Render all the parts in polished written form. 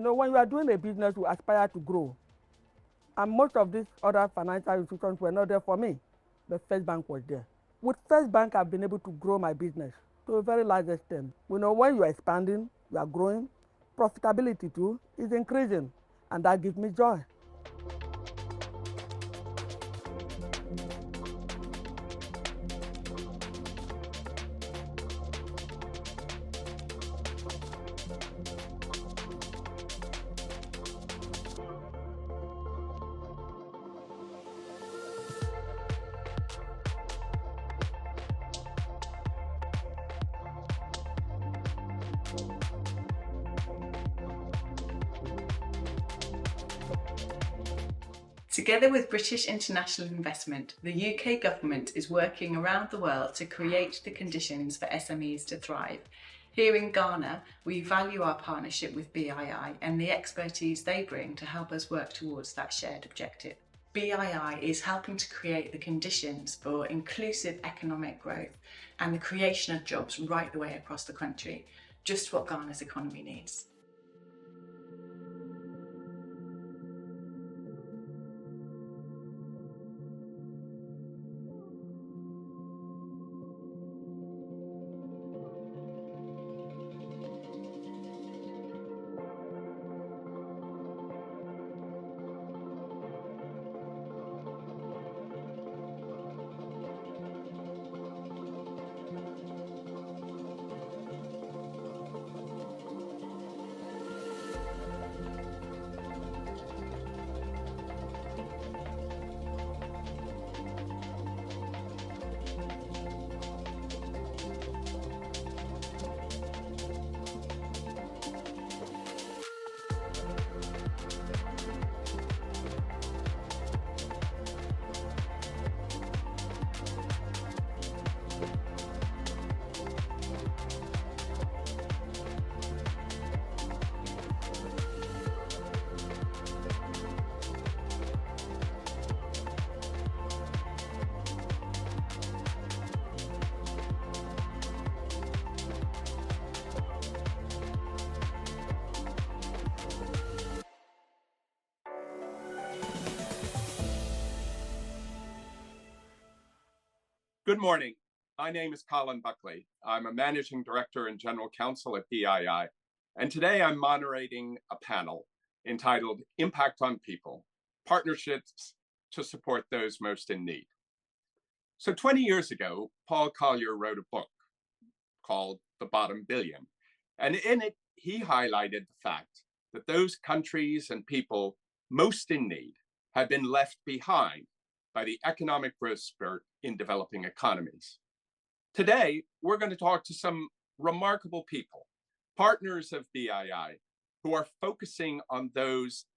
when you are doing a business, you aspire to grow. And most of these other financial institutions were not there for me. But First Bank was there. With First Bank, I've been able to grow my business to a very large extent. When you are expanding, you are growing, profitability too is increasing, and that gives me joy. Together with British International Investment, the UK government is working around the world to create the conditions for SMEs to thrive. Here in Ghana, we value our partnership with BII and the expertise they bring to help us work towards that shared objective. BII is helping to create the conditions for inclusive economic growth and the creation of jobs right the way across the country, just what Ghana's economy needs. Good morning. My name is Colin Buckley. I'm a Managing Director and General Counsel at BII, and today I'm moderating a panel entitled Impact on People, Partnerships to Support Those Most in Need. So 20 years ago, Paul Collier wrote a book called The Bottom Billion, and in it, he highlighted the fact that those countries and people most in need have been left behind by the economic growth spurt in developing economies. Today, we're going to talk to some remarkable people, partners of BII, who are focusing on those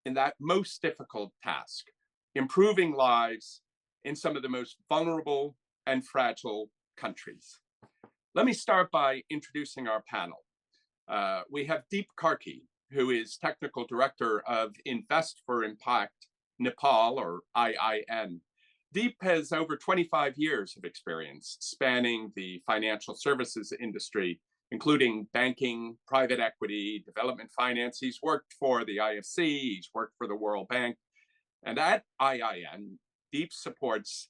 in that most difficult task, improving lives in some of the most vulnerable and fragile countries. Let me start by introducing our panel. We have Deep Karki, who is Technical Director of Invest for Impact Nepal, or IIN. Deep has over 25 years of experience spanning the financial services industry, including banking, private equity, development finance. He's worked for the IFC, he's worked for the World Bank, and at IIN, Deep supports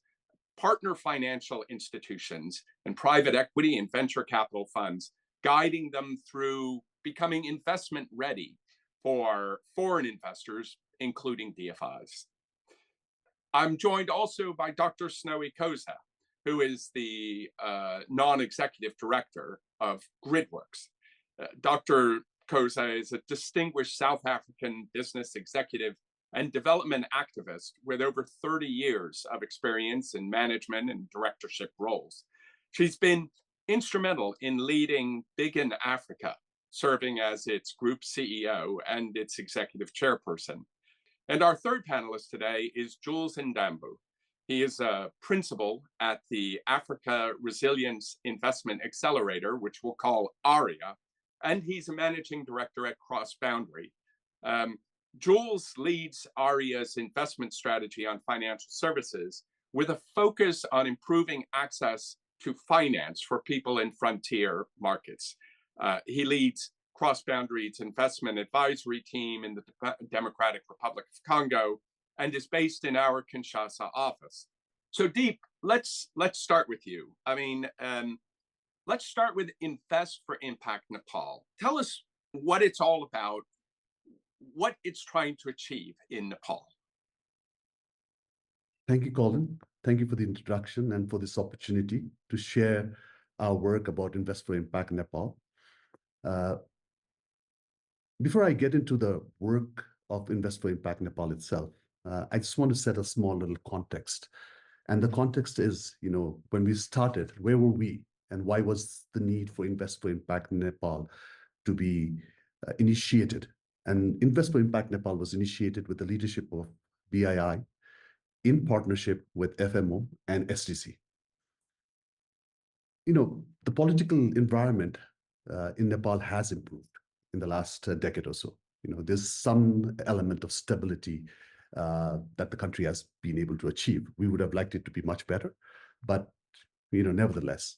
partner financial institutions and private equity and venture capital funds, guiding them through becoming investment ready for foreign investors, including DFIs. I'm joined also by Dr. Snowy Koza, who is the non-executive director of GridWorks. Dr. Koza is a distinguished South African business executive and development activist with over 30 years of experience in management and directorship roles. She's been instrumental in leading Big in Africa, serving as its group CEO and its executive chairperson. And our third panelist today is Jules Ndambu. He is a principal at the Africa Resilience Investment Accelerator, which we'll call ARIA, and he's a managing director at Cross Boundary. Jules leads ARIA's investment strategy on financial services with a focus on improving access to finance for people in frontier markets. He leads cross-boundary investment advisory team in the Democratic Republic of Congo and is based in our Kinshasa office. So Deep, let's start with you. I mean, let's start with Invest for Impact Nepal. Tell us what it's all about, what it's trying to achieve in Nepal. Thank you, Colin. Thank you for the introduction and for this opportunity to share our work about Invest for Impact Nepal. Before I get into the work of Invest for Impact Nepal itself, I just want to set a small little context. And the context is, when we started, where were we? And why was the need for Invest for Impact Nepal to be initiated? And Invest for Impact Nepal was initiated with the leadership of BII in partnership with FMO and SDC. The political environment in Nepal has improved in the last decade or so. There's some element of stability that the country has been able to achieve. We would have liked it to be much better, but nevertheless,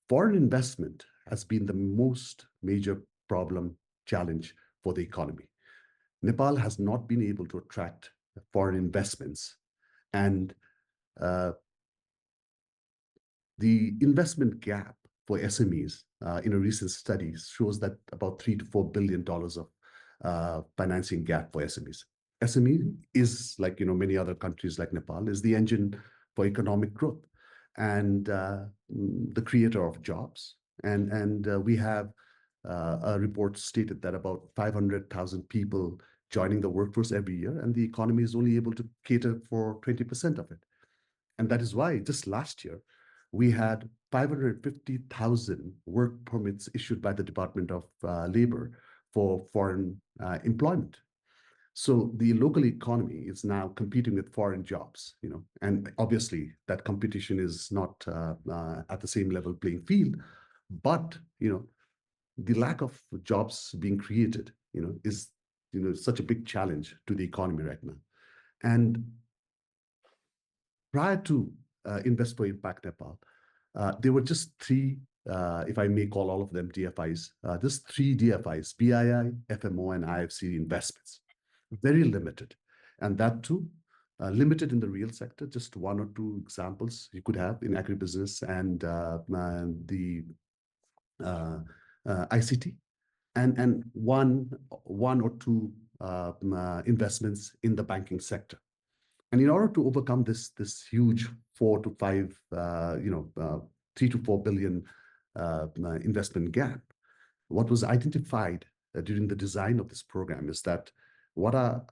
foreign investment has been the most major challenge for the economy. Nepal has not been able to attract foreign investments, and the investment gap for SMEs in a recent study shows that about $3 to $4 billion of financing gap for SMEs. SME is, like many other countries like Nepal, is the engine for economic growth and the creator of jobs. And we have a report stated that about 500,000 people joining the workforce every year, and the economy is only able to cater for 20% of it. And that is why just last year, we had 550,000 work permits issued by the Department of Labor for foreign employment. So the local economy is now competing with foreign jobs, and obviously that competition is not at the same level playing field, but, the lack of jobs being created, is, such a big challenge to the economy right now. And prior to Invest for Impact Nepal, there were just three, if I may call all of them DFIs, just three DFIs, BII, FMO, and IFC investments. Very limited. And that too, limited in the real sector, just one or two examples you could have in agribusiness and the ICT, and one or two investments in the banking sector. And in order to overcome this huge 3 to 4 billion investment gap, what was identified during the design of this program is that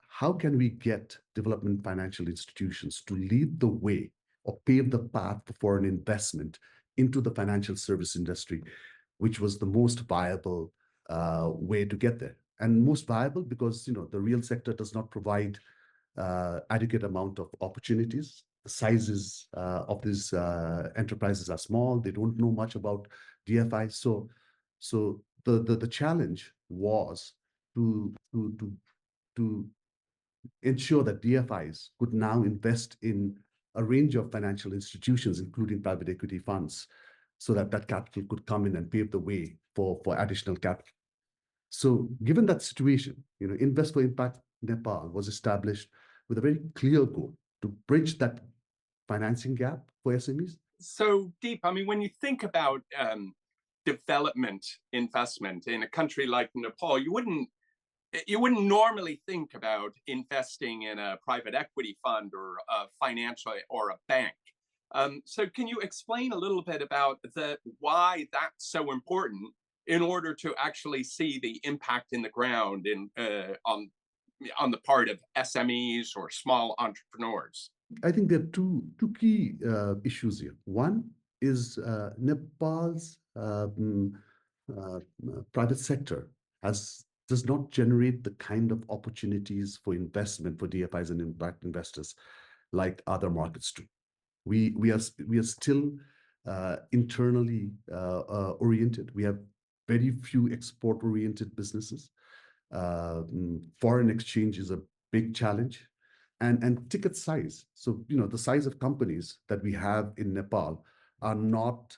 how can we get development financial institutions to lead the way or pave the path for foreign investment into the financial service industry, which was the most viable way to get there. And most viable because the real sector does not provide adequate amount of opportunities. The sizes of these enterprises are small. They don't know much about DFI. So the challenge was to ensure that DFIs could now invest in a range of financial institutions, including private equity funds, so that capital could come in and pave the way for additional capital. So given that situation, Invest for Impact Nepal was established with a very clear goal to bridge that financing gap for SMEs. So Deep, I mean, when you think about development investment in a country like Nepal, you wouldn't normally think about investing in a private equity fund or a financial or a bank. So can you explain a little bit about why that's so important in order to actually see the impact in the ground on the part of SMEs or small entrepreneurs? I think there are two key issues here. One is Nepal's private sector does not generate the kind of opportunities for investment for DFIs and impact investors like other markets do. We are still internally oriented. We have very few export-oriented businesses. Foreign exchange is a big challenge, and ticket size. So the size of companies that we have in Nepal are not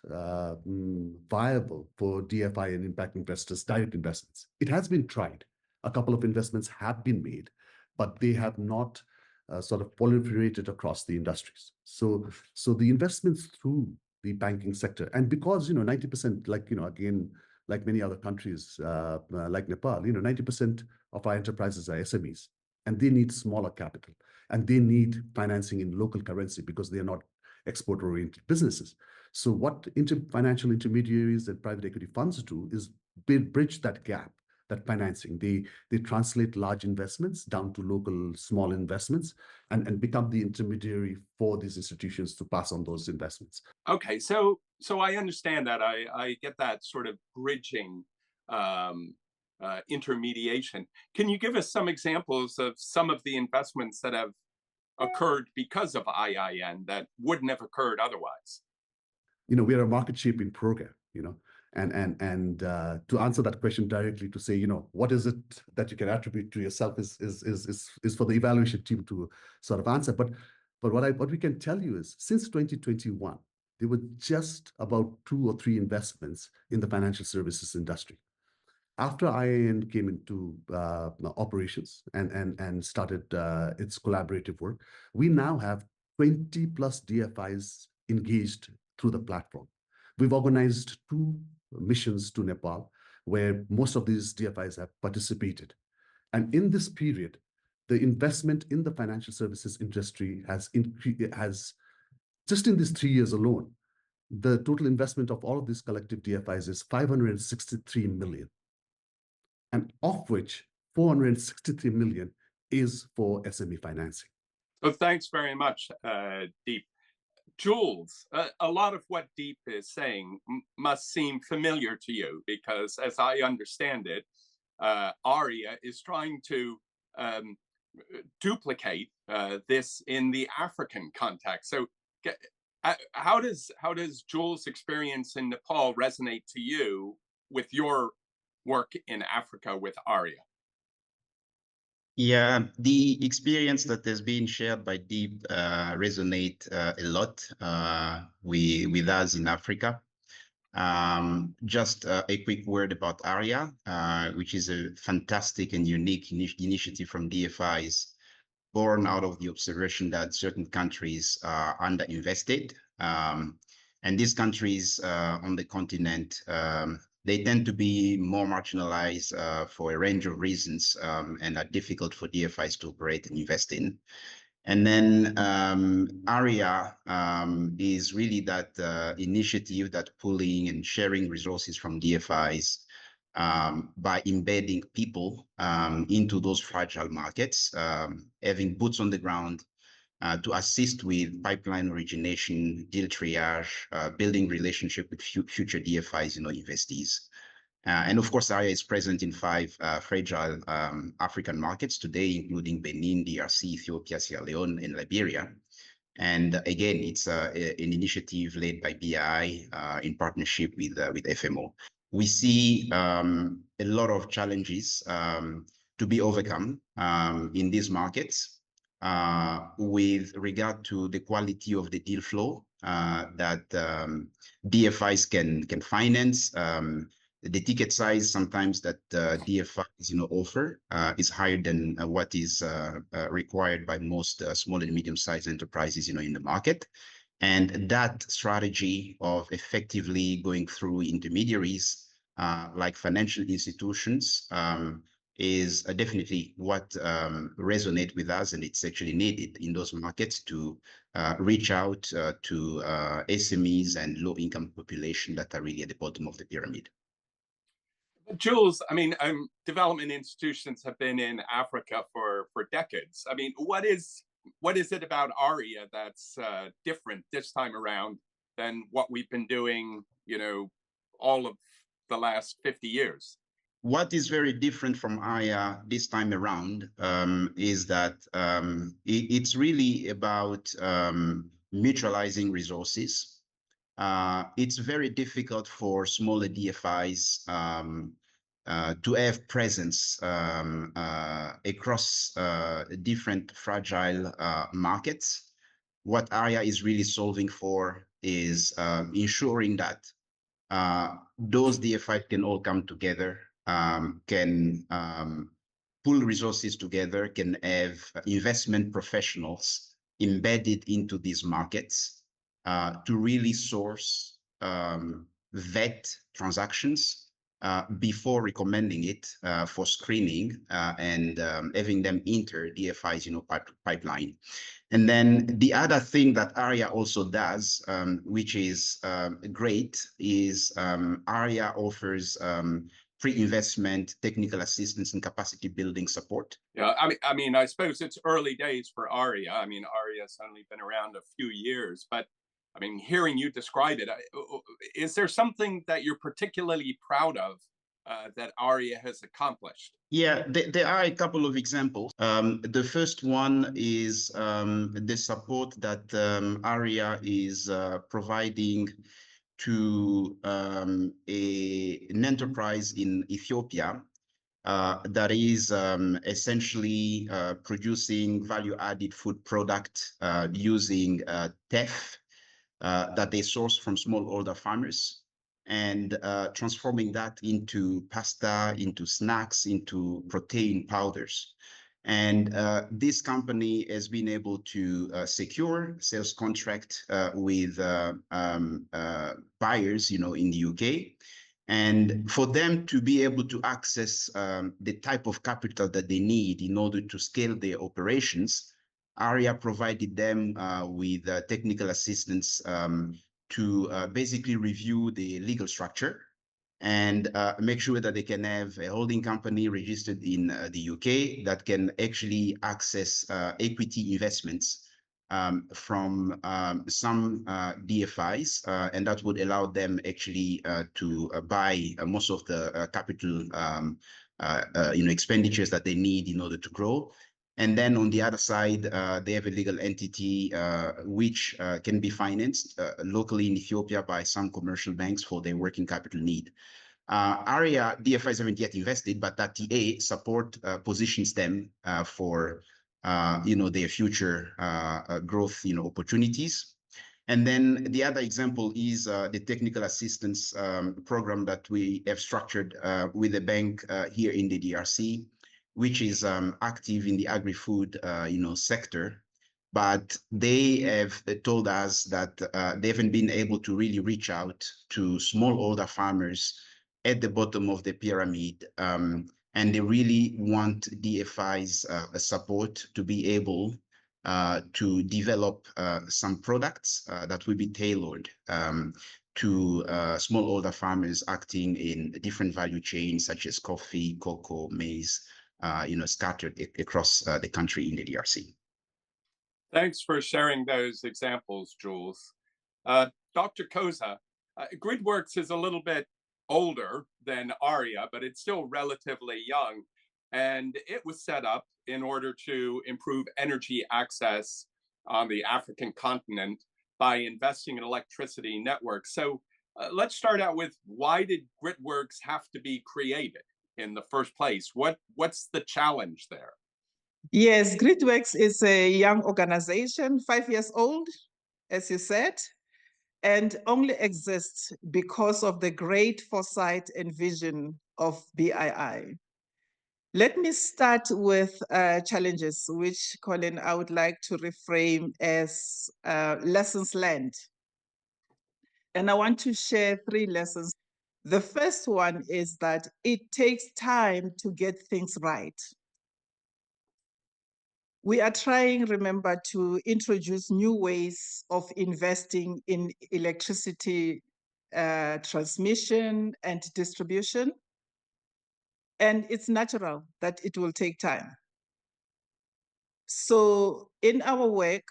viable for DFI and impact investors, direct investments. It has been tried. A couple of investments have been made, but they have not sort of proliferated across the industries. So the investments through the banking sector, and because 90%, like again, like many other countries, like Nepal, 90% of our enterprises are SMEs, and they need smaller capital, and they need financing in local currency because they are not export-oriented businesses. So what financial intermediaries and private equity funds do is bridge that gap, that financing. They translate large investments down to local small investments and become the intermediary for these institutions to pass on those investments. Okay, so I understand that. I get that sort of bridging intermediation. Can you give us some examples of some of the investments that have occurred because of IIN that wouldn't have occurred otherwise? We're a market shaping program, and to answer that question directly, to say, what is it that you can attribute to yourself is for the evaluation team to sort of answer. But what we can tell you is, since 2021, there were just about 2 or 3 investments in the financial services industry. After IIN came into operations and started its collaborative work, we now have 20 plus DFIs engaged through the platform. We've organized 2 missions to Nepal, where most of these DFIs have participated. And in this period, the investment in the financial services industry has just in these 3 years alone, the total investment of all of these collective DFIs is 563 million. And of which 463 million is for SME financing. Well, thanks very much, Deep. Jules, a lot of what Deep is saying must seem familiar to you, because as I understand it, ARIA is trying to duplicate this in the African context. So how does Jules' experience in Nepal resonate to you with your work in Africa with ARIA? Yeah, the experience that has been shared by Deep resonate a lot with us in Africa. Just a quick word about ARIA, which is a fantastic and unique initiative from DFIs, born out of the observation that certain countries are underinvested. And these countries on the continent, they tend to be more marginalized for a range of reasons and are difficult for DFIs to operate and invest in. And then ARIA is really that initiative, that pooling and sharing resources from DFIs by embedding people into those fragile markets, having boots on the ground to assist with pipeline origination, deal triage, building relationship with future DFIs, investees. And of course, ARIA is present in 5 fragile African markets today, including Benin, DRC, Ethiopia, Sierra Leone, and Liberia. And again, it's an initiative led by BI in partnership with FMO. We see a lot of challenges to be overcome in these markets with regard to the quality of the deal flow that DFIs can finance. The ticket size sometimes that DFIs offer is higher than what is required by most small and medium-sized enterprises in the market. And that strategy of effectively going through intermediaries like financial institutions is definitely what resonates with us, and it's actually needed in those markets to reach out to SMEs and low-income population that are really at the bottom of the pyramid. Jules, I mean, development institutions have been in Africa for decades. I mean, what is it about ARIA that's different this time around than what we've been doing, all of the last 50 years? What is very different from ARIA this time around is that it's really about mutualizing resources. It's very difficult for smaller DFIs to have presence across different fragile markets. What ARIA is really solving for is ensuring that those DFIs can all come together, can pool resources together, can have investment professionals embedded into these markets to really source, vet transactions before recommending it for screening and having them enter DFI's pipeline. And then the other thing that ARIA also does, which is great, is ARIA offers pre-investment technical assistance and capacity building support. Yeah, I suppose it's early days for ARIA. I mean, ARIA's only been around a few years, but I mean, hearing you describe it, is there something that you're particularly proud of that ARIA has accomplished? Yeah, there are a couple of examples. The first one is the support that ARIA is providing to an enterprise in Ethiopia that is essentially producing value-added food product using teff that they source from smallholder farmers, and transforming that into pasta, into snacks, into protein powders. And this company has been able to secure sales contract with buyers, in the UK. And for them to be able to access the type of capital that they need in order to scale their operations, ARIA provided them with technical assistance to basically review the legal structure and make sure that they can have a holding company registered in the UK that can actually access equity investments from some DFIs, and that would allow them actually to buy most of the capital expenditures that they need in order to grow. And then on the other side, they have a legal entity which can be financed locally in Ethiopia by some commercial banks for their working capital need. ARIA DFIs haven't yet invested, but that TA support positions them for their future growth opportunities. And then the other example is the technical assistance program that we have structured with a bank here in the DRC, which is active in the agri-food sector. But they have told us that they haven't been able to really reach out to smallholder farmers at the bottom of the pyramid. And they really want DFI's support to be able to develop some products that will be tailored to smallholder farmers acting in different value chains, such as coffee, cocoa, maize, scattered across the country in the DRC. Thanks for sharing those examples, Jules. Dr. Koza, GridWorks is a little bit older than ARIA, but it's still relatively young. And it was set up in order to improve energy access on the African continent by investing in electricity networks. So let's start out with, why did GridWorks have to be created in the first place? What's the challenge there? Yes, GridWorks is a young organization, 5 years old, as you said, and only exists because of the great foresight and vision of BII. Let me start with challenges, which, Colin, I would like to reframe as lessons learned. And I want to share 3 lessons. The first one is that it takes time to get things right. We are trying, remember, to introduce new ways of investing in electricity transmission and distribution. And it's natural that it will take time. So in our work,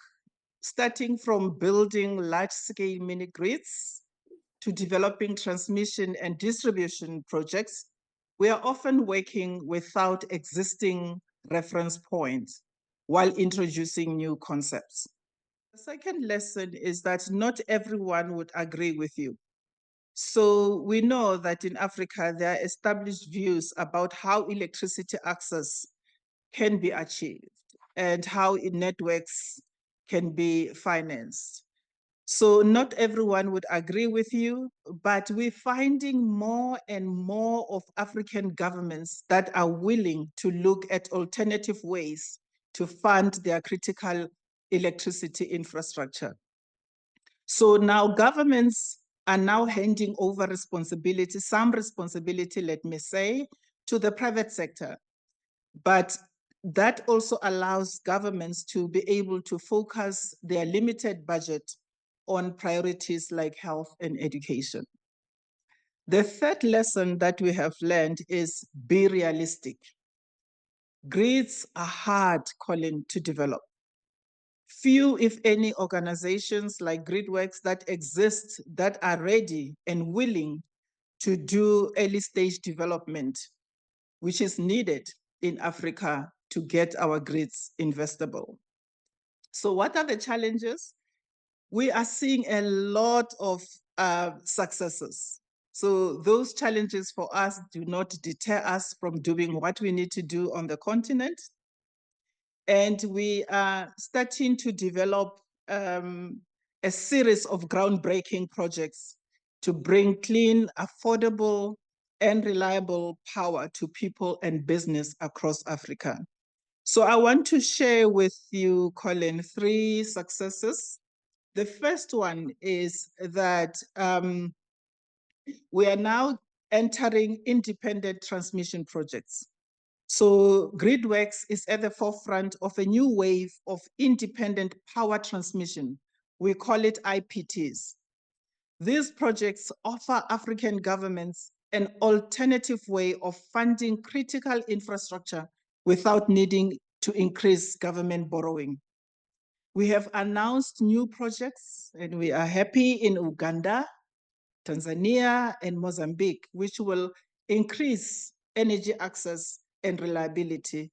starting from building large-scale mini-grids to developing transmission and distribution projects, we are often working without existing reference points while introducing new concepts. The second lesson is that not everyone would agree with you. So we know that in Africa, there are established views about how electricity access can be achieved and how networks can be financed. So not everyone would agree with you, but we're finding more and more of African governments that are willing to look at alternative ways to fund their critical electricity infrastructure. So now governments are now handing over responsibility, some responsibility, let me say, to the private sector. But that also allows governments to be able to focus their limited budget on priorities like health and education. The third lesson that we have learned is be realistic. Grids are hard, Colin, to develop. Few, if any, organizations like GridWorks that exist that are ready and willing to do early stage development, which is needed in Africa to get our grids investable. So what are the challenges? We are seeing a lot of successes. So those challenges for us do not deter us from doing what we need to do on the continent. And we are starting to develop a series of groundbreaking projects to bring clean, affordable, and reliable power to people and business across Africa. So I want to share with you, Colin, 3 successes. The first one is that we are now entering independent transmission projects. So GridWorks is at the forefront of a new wave of independent power transmission. We call it IPTs. These projects offer African governments an alternative way of funding critical infrastructure without needing to increase government borrowing. We have announced new projects, and we are happy in Uganda, Tanzania, and Mozambique, which will increase energy access and reliability,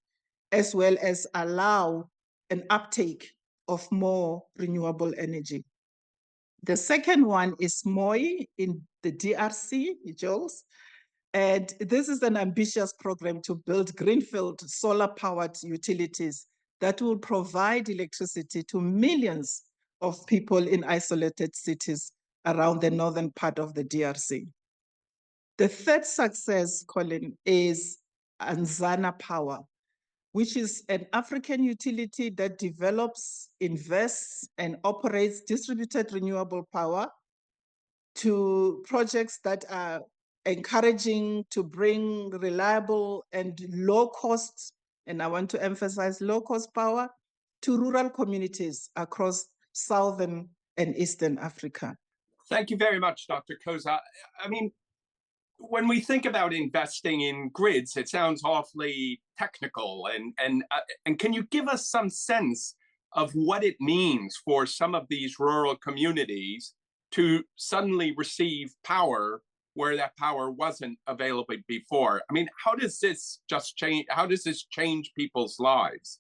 as well as allow an uptake of more renewable energy. The second one is MOI in the DRC, Jules. And this is an ambitious program to build greenfield solar-powered utilities that will provide electricity to millions of people in isolated cities around the northern part of the DRC. The third success, Colin, is Anzana Power, which is an African utility that develops, invests, and operates distributed renewable power to projects that are encouraging to bring reliable and low cost, and I want to emphasize low cost power, to rural communities across Southern and Eastern Africa. Thank you very much, Dr. Koza. I mean, when we think about investing in grids, it sounds awfully technical. And can you give us some sense of what it means for some of these rural communities to suddenly receive power where that power wasn't available before? I mean, how does this change people's lives?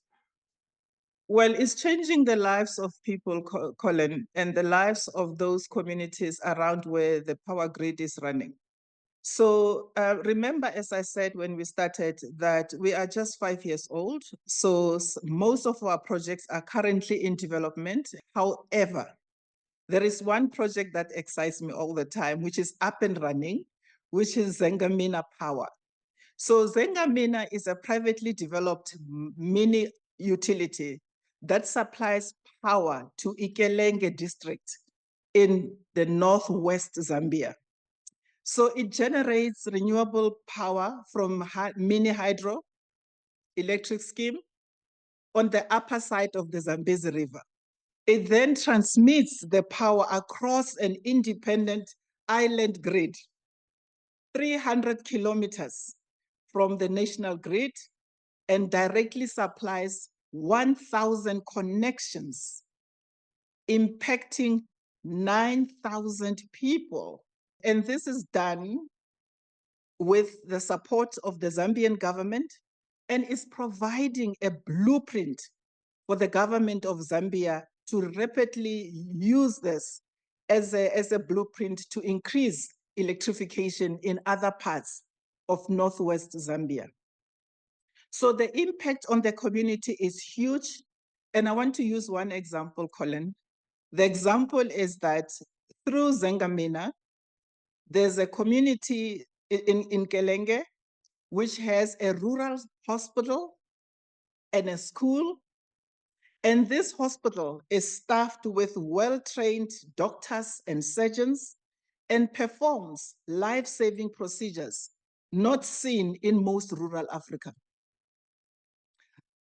Well, it's changing the lives of people, Colin, and the lives of those communities around where the power grid is running. So remember, as I said when we started, that we are just 5 years old. So most of our projects are currently in development. However, there is one project that excites me all the time, which is up and running, which is Zengamina Power. So Zengamina is a privately developed mini utility that supplies power to Ikelenge district in the northwest Zambia. So it generates renewable power from mini hydro electric scheme on the upper side of the Zambezi River. It then transmits the power across an independent island grid, 300 kilometers from the national grid, and directly supplies 1,000 connections, impacting 9,000 people. And this is done with the support of the Zambian government and is providing a blueprint for the government of Zambia to rapidly use this as a blueprint to increase electrification in other parts of northwest Zambia. So the impact on the community is huge. And I want to use one example, Colin. The example is that through Zengamina, there's a community in Kelenge which has a rural hospital and a school. And this hospital is staffed with well-trained doctors and surgeons and performs life-saving procedures not seen in most rural Africa.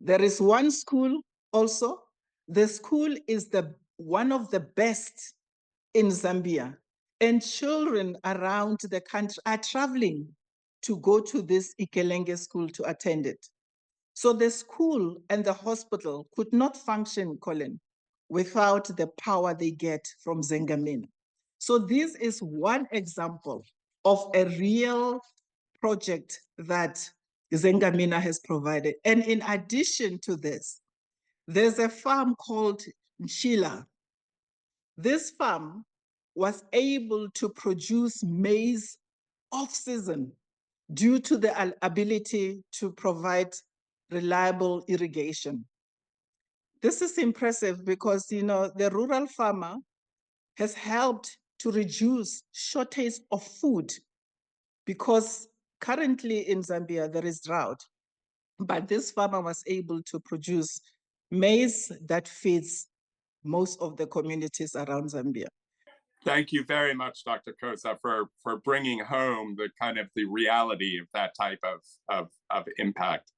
There is one school also. The school is one of the best in Zambia, and children around the country are traveling to go to this Ikelenge school to attend it. So the school and the hospital could not function, Colin, without the power they get from Zengamina. So this is one example of a real project that Zengamina has provided. And in addition to this, there's a farm called Nchila. This farm was able to produce maize off-season due to the ability to provide reliable irrigation. This is impressive because, you know, the rural farmer has helped to reduce shortage of food because currently in Zambia there is drought, but this farmer was able to produce maize that feeds most of the communities around Zambia. Thank you very much, Dr. Kosa, for bringing home the kind of the reality of that type of impact.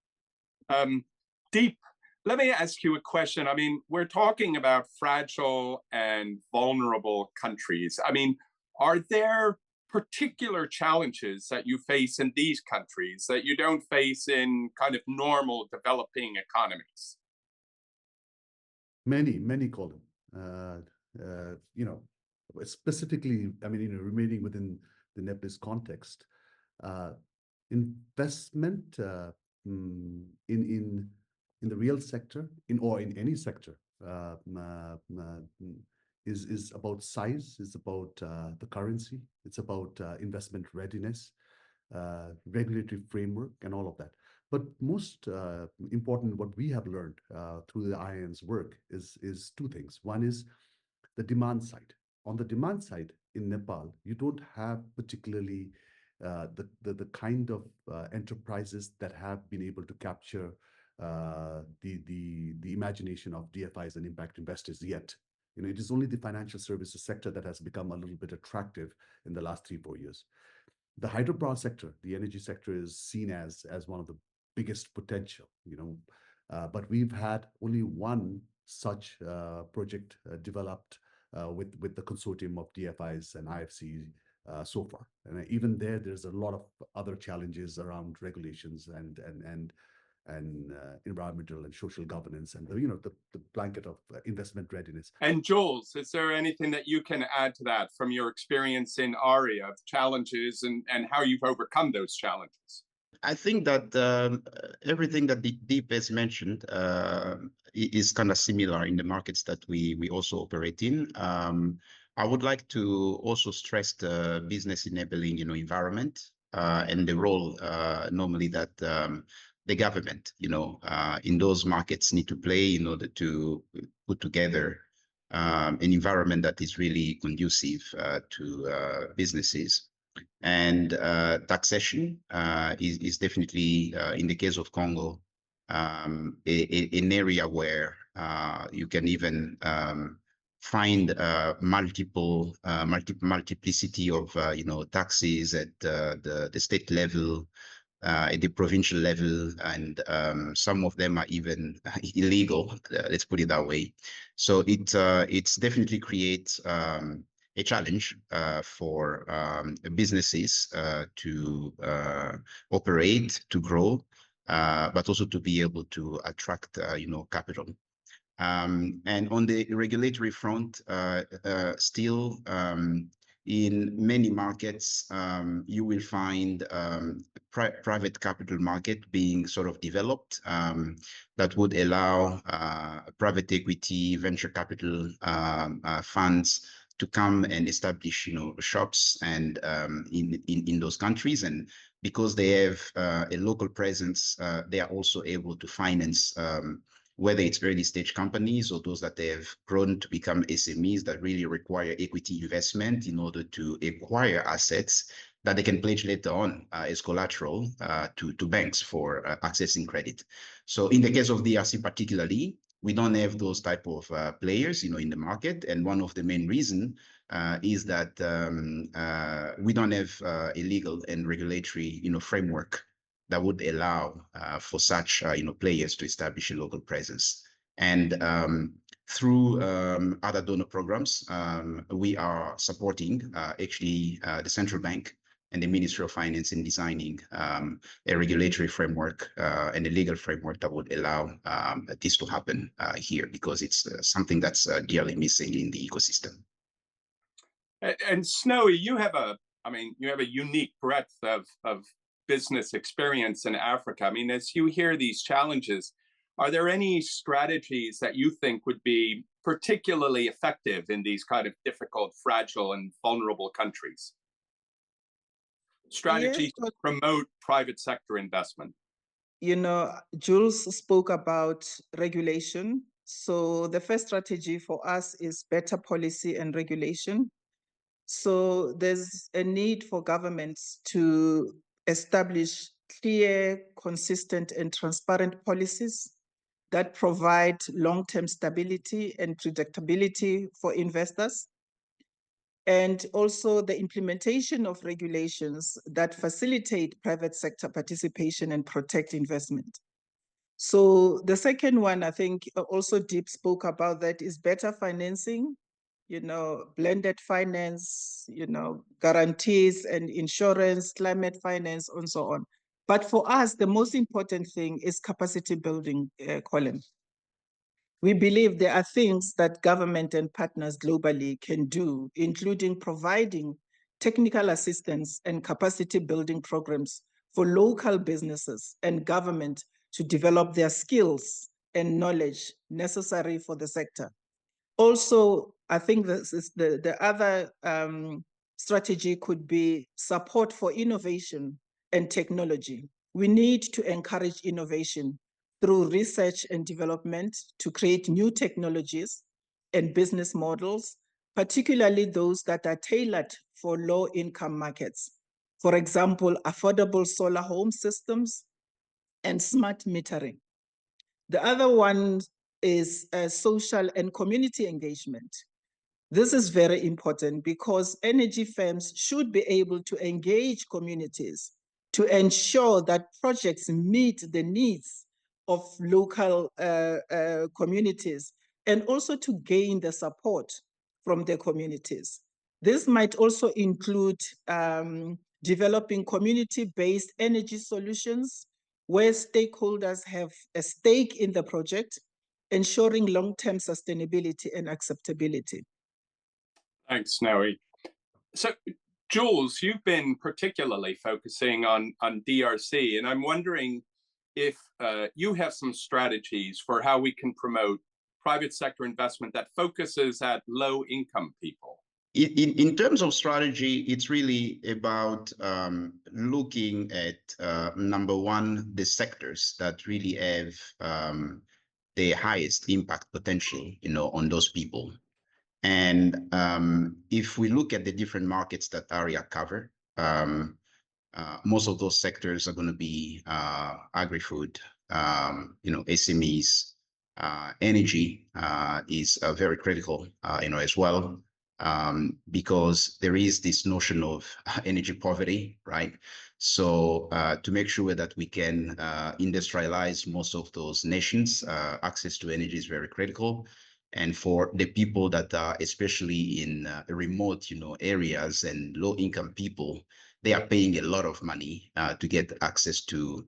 Deep, let me ask you a question. I mean, we're talking about fragile and vulnerable countries. I mean, are there particular challenges that you face in these countries that you don't face in kind of normal developing economies? Many, Colin. You know, specifically, I mean, you know, remaining within the Nepalese context, investment in the real sector, or in any sector, is about size, is about the currency, it's about investment readiness, regulatory framework, and all of that. But most important, what we have learned through the IIN's work is two things. One is the demand side. On the demand side in Nepal, you don't have particularly the kind of enterprises that have been able to capture the imagination of DFIs and impact investors yet. You know, it is only the financial services sector that has become a little bit attractive in the last 3-4 years. The hydropower sector, the energy sector, is seen as one of the biggest potential, you know, but we've had only one such project developed with the consortium of DFIs and IFCs so far. And even there's a lot of other challenges around regulations and environmental and social governance, and the blanket of investment readiness. And Jules, is there anything that you can add to that from your experience in ARIA of challenges and how you've overcome those challenges? I think that everything that Deep has mentioned is kind of similar in the markets that we also operate in. I would like to also stress the business enabling, environment and the role normally that the government, in those markets need to play in order to put together an environment that is really conducive to businesses. And taxation is definitely, in the case of Congo, an area where you can even find multiplicity of taxes at the state level, at the provincial level, and some of them are even illegal. Let's put it that way. So it's definitely creates a challenge for businesses to operate, to grow, but also to be able to attract, capital. And on the regulatory front, still in many markets, you will find private capital market being sort of developed that would allow private equity, venture capital funds to come and establish, shops and in those countries. And because they have a local presence, they are also able to finance whether it's early stage companies or those that have grown to become SMEs that really require equity investment in order to acquire assets that they can pledge later on as collateral to banks for accessing credit. So in the case of DRC particularly, we don't have those type of players, in the market. And one of the main reasons is that we don't have a legal and regulatory, framework that would allow for such, players to establish a local presence. And through other donor programs, we are supporting actually the central bank and the Ministry of Finance in designing a regulatory framework and a legal framework that would allow this to happen here, because it's something that's dearly missing in the ecosystem. And Snowy, you have a unique breadth of business experience in Africa. I mean, as you hear these challenges, are there any strategies that you think would be particularly effective in these kind of difficult, fragile, and vulnerable countries? Strategies to promote private sector investment. Jules spoke about regulation. So the first strategy for us is better policy and regulation. So there's a need for governments to establish clear, consistent, and transparent policies that provide long-term stability and predictability for investors. And also the implementation of regulations that facilitate private sector participation and protect investment. So the second one, I think also Deep spoke about, that is better financing, blended finance, guarantees and insurance, climate finance, and so on. But for us, the most important thing is capacity building, Colin. We believe there are things that government and partners globally can do, including providing technical assistance and capacity building programs for local businesses and government to develop their skills and knowledge necessary for the sector. Also, I think this is the other strategy could be support for innovation and technology. We need to encourage innovation through research and development to create new technologies and business models, particularly those that are tailored for low-income markets. For example, affordable solar home systems and smart metering. The other one is social and community engagement. This is very important because energy firms should be able to engage communities to ensure that projects meet the needs of local communities, and also to gain the support from the communities. This might also include developing community-based energy solutions where stakeholders have a stake in the project, ensuring long-term sustainability and acceptability. Thanks, Snowy. So, Jules, you've been particularly focusing on DRC, and I'm wondering if you have some strategies for how we can promote private sector investment that focuses at low-income people. In terms of strategy, it's really about looking at, number one, the sectors that really have the highest impact potential, on those people. And if we look at the different markets that ARIA cover, most of those sectors are going to be agri-food, SMEs, energy is very critical, as well, because there is this notion of energy poverty, right? So to make sure that we can industrialize most of those nations, access to energy is very critical. And for the people that are especially in remote, areas and low-income people, they are paying a lot of money to get access to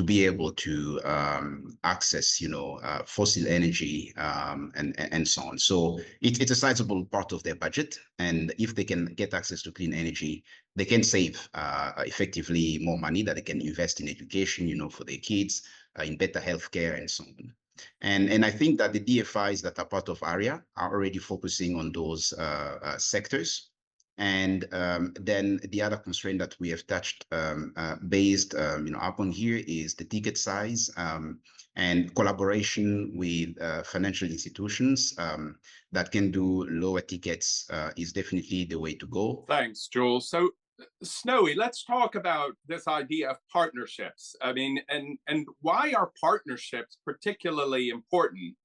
be able to access, fossil energy and so on. So it's a sizable part of their budget, and if they can get access to clean energy, they can save effectively more money that they can invest in education, for their kids, in better healthcare and so on. And I think that the DFIs that are part of ARIA are already focusing on those sectors. And then the other constraint that we have touched based upon here is the ticket size and collaboration with financial institutions that can do lower tickets is definitely the way to go. Thanks, Jules. So, Snowy, let's talk about this idea of partnerships. I mean, and why are partnerships particularly important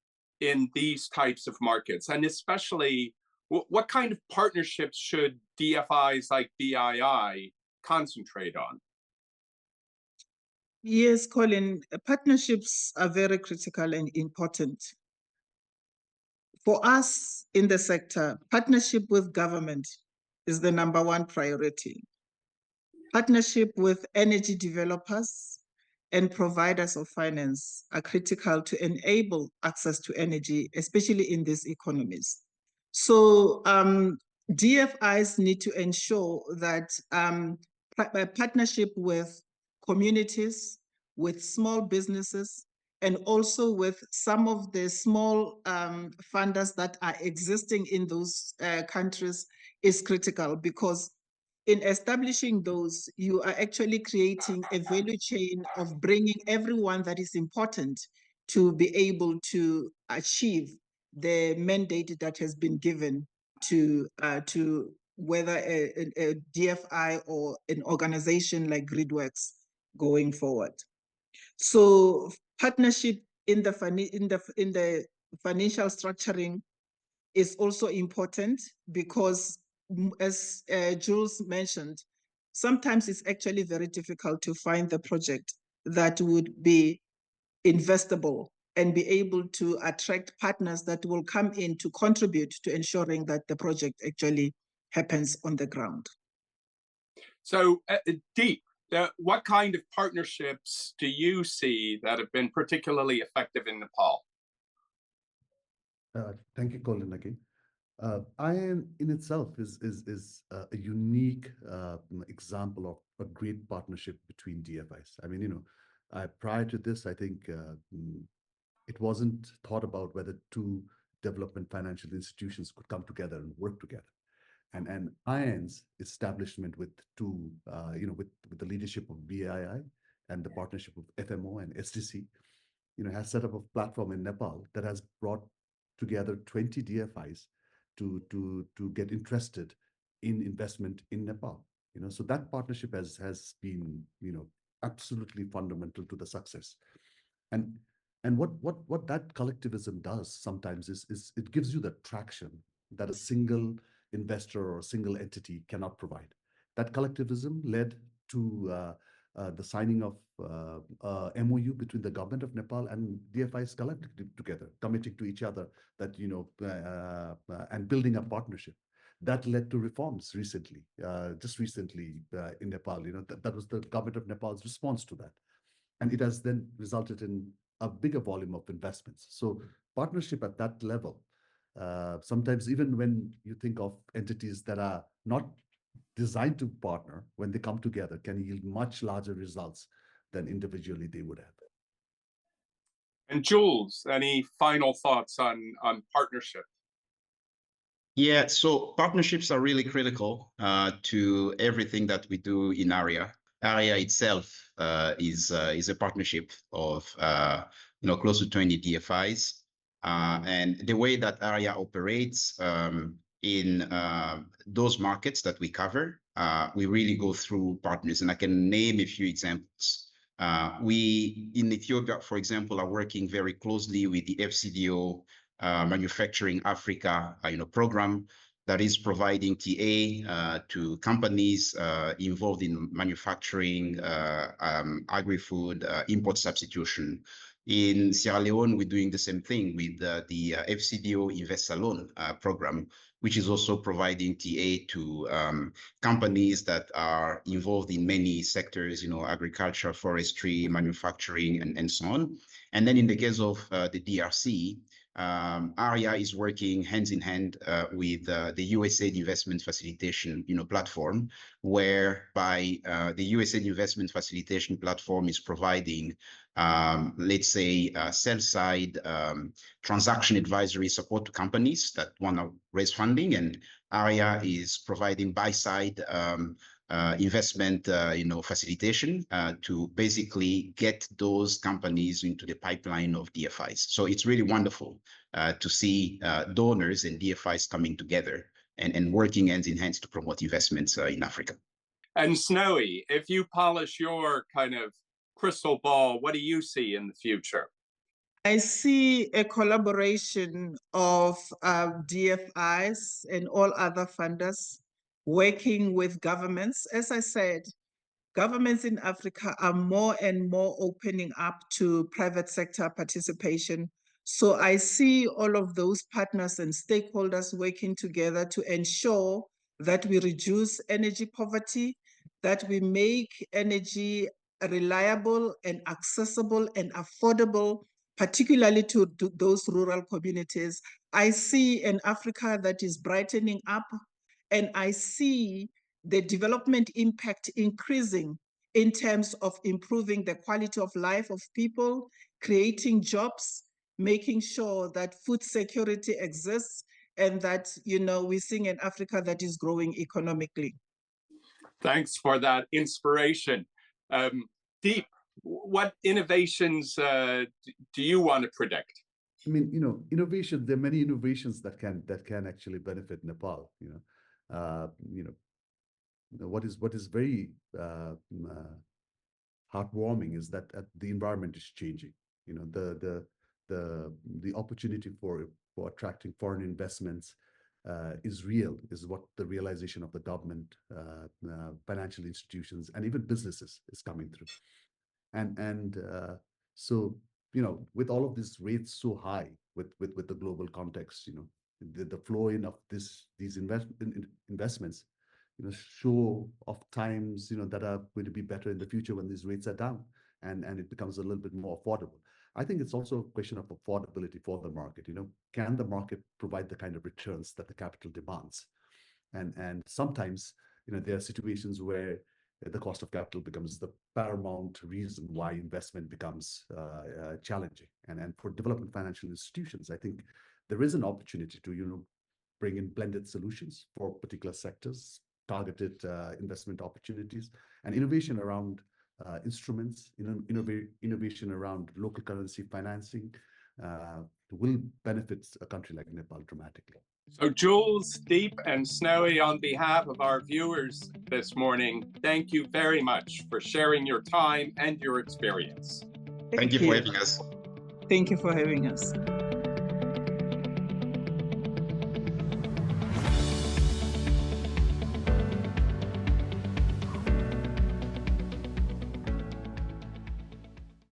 in these types of markets? And especially, what kind of partnerships should DFIs like BII concentrate on? Yes, Colin, partnerships are very critical and important. For us in the sector, partnership with government is the #1 priority. Partnership with energy developers and providers of finance are critical to enable access to energy, especially in these economies. So DFIs need to ensure that partnership with communities, with small businesses, and also with some of the small funders that are existing in those countries is critical, because in establishing those, you are actually creating a value chain of bringing everyone that is important to be able to achieve the mandate that has been given to whether a DFI or an organization like GridWorks going forward. So partnership in the financial structuring is also important, because as Jules mentioned, sometimes it's actually very difficult to find the project that would be investable and be able to attract partners that will come in to contribute to ensuring that the project actually happens on the ground. So, Deep, what kind of partnerships do you see that have been particularly effective in Nepal? Thank you, Colin, again. IAN in itself is a unique example of a great partnership between DFIs. I mean, prior to this, I think it wasn't thought about whether two development financial institutions could come together and work together. And IAN's establishment with two, with the leadership of BII and the partnership of FMO and SDC, has set up a platform in Nepal that has brought together 20 DFIs to get interested in investment in Nepal. So that partnership has been absolutely fundamental to the success. And what that collectivism does sometimes is it gives you the traction that a single investor or a single entity cannot provide. That collectivism led to the signing of MOU between the government of Nepal and DFIs collectively together, committing to each other that, and building a partnership. That led to reforms recently, just recently in Nepal. That was the government of Nepal's response to that. And it has then resulted in a bigger volume of investments. So partnership at that level, sometimes even when you think of entities that are not designed to partner, when they come together, can yield much larger results than individually they would have. And Jules, any final thoughts on partnership? Yeah, so partnerships are really critical to everything that we do in ARIA. ARIA itself is a partnership of close to 20 DFIs, and the way that ARIA operates in those markets that we cover, we really go through partners, and I can name a few examples. We in Ethiopia, for example, are working very closely with the FCDO Manufacturing Africa program that is providing TA to companies involved in manufacturing, agri-food, import substitution. In Sierra Leone, we're doing the same thing with the FCDO InvestSalon program, which is also providing TA to companies that are involved in many sectors, agriculture, forestry, manufacturing, and so on. And then in the case of the DRC, ARIA is working hands in hand with the USAID Investment Facilitation platform, whereby the USAID Investment Facilitation platform is providing let's say sell-side transaction advisory support to companies that want to raise funding, and ARIA is providing buy-side investment, facilitation to basically get those companies into the pipeline of DFIs. So it's really wonderful to see donors and DFIs coming together and working hand in hand to promote investments in Africa. And Snowy, if you polish your kind of crystal ball, what do you see in the future? I see a collaboration of DFIs and all other funders working with governments. As I said, governments in Africa are more and more opening up to private sector participation. So I see all of those partners and stakeholders working together to ensure that we reduce energy poverty, that we make energy reliable and accessible and affordable, particularly to those rural communities. I see an Africa that is brightening up, and I see the development impact increasing in terms of improving the quality of life of people, creating jobs, making sure that food security exists, and that, we're seeing an Africa that is growing economically. Thanks for that inspiration. Deep, what innovations do you want to predict? I mean, innovation, there are many innovations that can actually benefit Nepal. What is very heartwarming is that the environment is changing. The opportunity for attracting foreign investments is real, is what the realization of the government, financial institutions, and even businesses is coming through. And so, with all of these rates so high, with the global context, the flow in of these investments, show of times, that are going to be better in the future when these rates are down, and it becomes a little bit more affordable. I think it's also a question of affordability for the market. Can the market provide the kind of returns that the capital demands? And sometimes, there are situations where the cost of capital becomes the paramount reason why investment becomes challenging. And for development financial institutions, I think there is an opportunity to, bring in blended solutions for particular sectors, targeted investment opportunities, and innovation around instruments, innovation around local currency financing will benefit a country like Nepal dramatically. So Jules, Deep, and Snowy, on behalf of our viewers this morning, thank you very much for sharing your time and your experience. Thank you for having us. Thank you for having us.